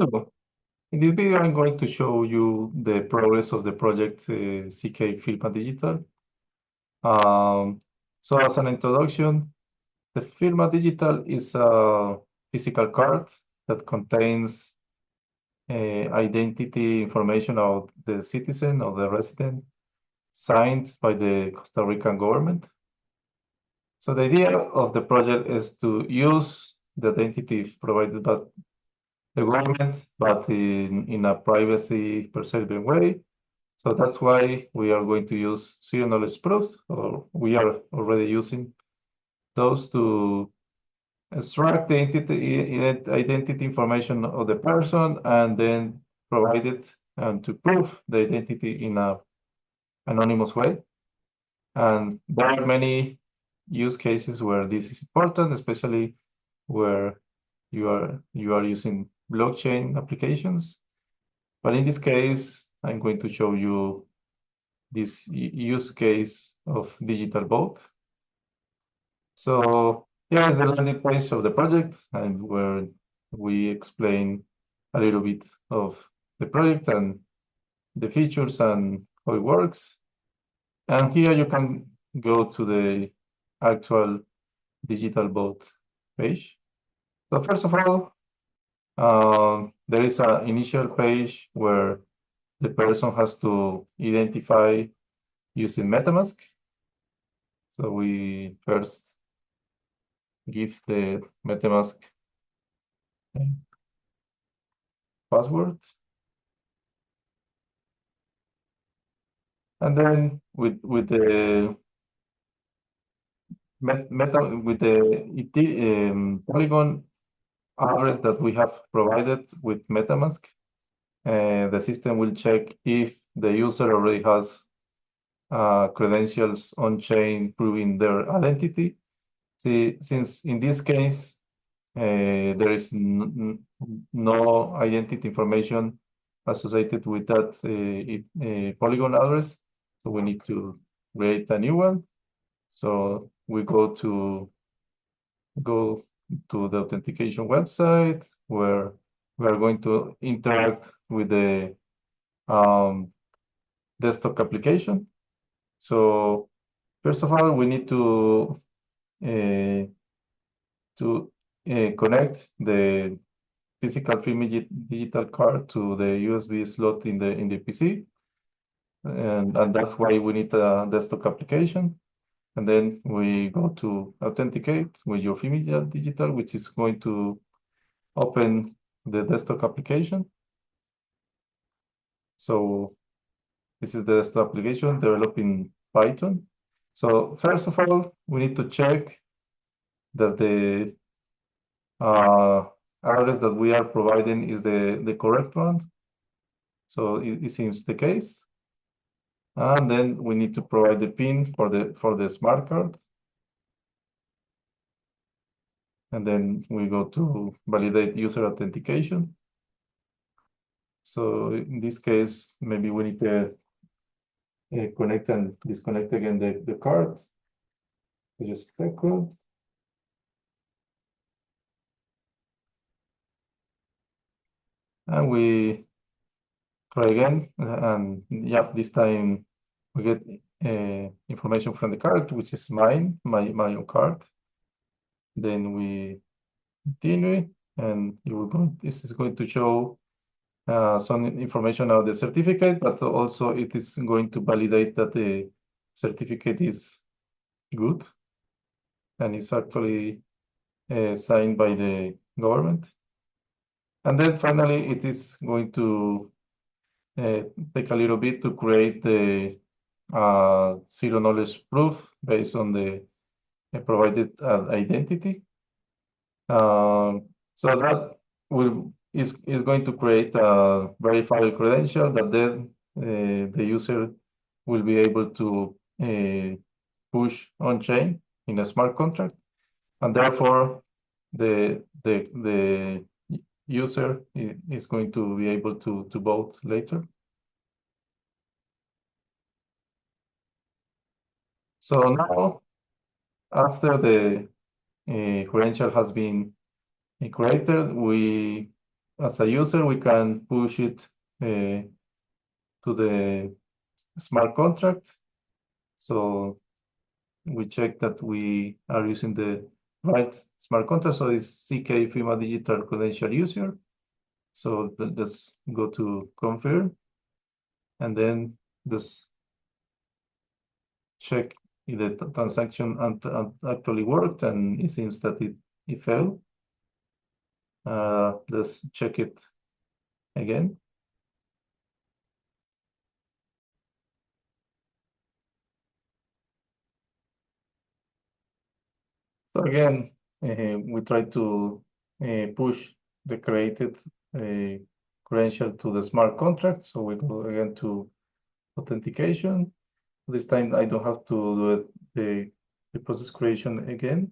Hello. In this video, I'm going to show you the progress of the project ZK Firma Digital. So as an introduction, the Firma Digital is a physical card that contains identity information of the citizen or the resident signed by the Costa Rican government. So the idea of the project is to use the identity provided by the government, but in a privacy preserving way. So that's why we are going to use zero knowledge proofs, or we are already using those to extract the identity information of the person and then provide it and to prove the identity in a anonymous way. And there are many use cases where this is important, especially where you are using blockchain applications. But in this case, I'm going to show you this use case of digital vote. So here is the landing page of the project, and where we explain a little bit of the project and the features and how it works. And here you can go to the actual digital vote page. So first of all, there is an initial page where the person has to identify using MetaMask. So we first give the MetaMask password. And then with the Polygon address that we have provided with MetaMask, the system will check if the user already has credentials on chain proving their identity. See, since in this case there is no identity information associated with that Polygon address, so we need to create a new one. So we go to the authentication website where we are going to interact with the desktop application. So first of all, we need to connect the physical Firma digital card to the USB slot in the PC, and that's why we need a desktop application. And then we go to authenticate with your Firma digital, which is going to open the desktop application. So this is the desktop application developed in Python. So first of all, we need to check that the address that we are providing is the correct one. So it seems the case. And then we need to provide the PIN for the smart card. And then we go to validate user authentication. So in this case, maybe we need to connect and disconnect again the card. So just a second. And we try again, and yeah, this time we get information from the card, which is my own card. Then we continue, and this is going to show some information of the certificate, but also it is going to validate that the certificate is good and is actually signed by the government. And then finally, it is going to take a little bit to create the zero knowledge proof based on the provided identity. So that is going to create a verified credential that then the user will be able to push on chain in a smart contract, and therefore the user is going to be able to vote later. So now, after the credential has been created, we as a user, we can push it to the smart contract. So we check that we are using the right smart contract. So it's ZK Firma Digital credential user. So let's go to confirm, and then just check if the transaction actually worked, and it seems that it failed. Let's check it again. So again, we try to push the created credential to the smart contract. So we go again to authentication. This time I don't have to do it, the process creation again.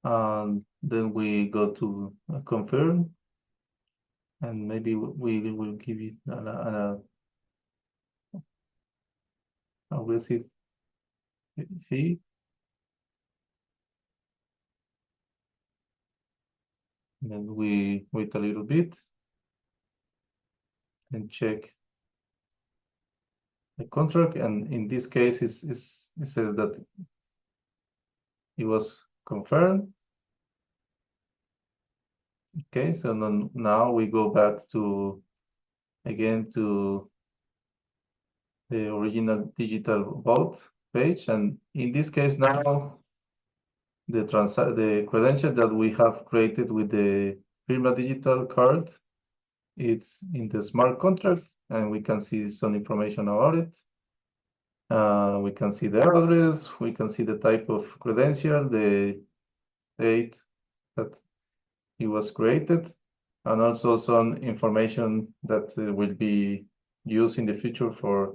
And then we go to confirm, and maybe we will give it a receipt fee. And then we wait a little bit and check the contract. And in this case, it says that it was confirmed. Okay, so now we go back to again to the original digital vault page, and in this case now the credential that we have created with the Firma Digital card, it's in the smart contract, and we can see some information about it. We can see the address, we can see the type of credential, the date that it was created, and also some information that will be used in the future for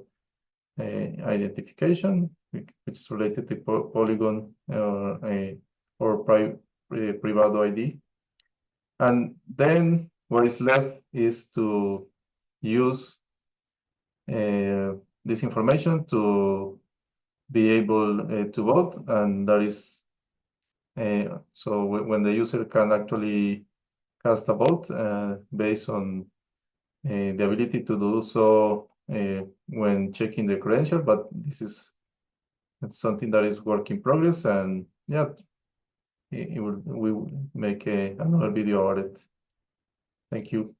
identification, which is related to Polygon or Privado ID. And then what is left is to use this information to be able to vote, and that is so when the user can actually cast a vote based on the ability to do so when checking the credential, but this is something that is work in progress, and yeah, we will make another video about it. Thank you.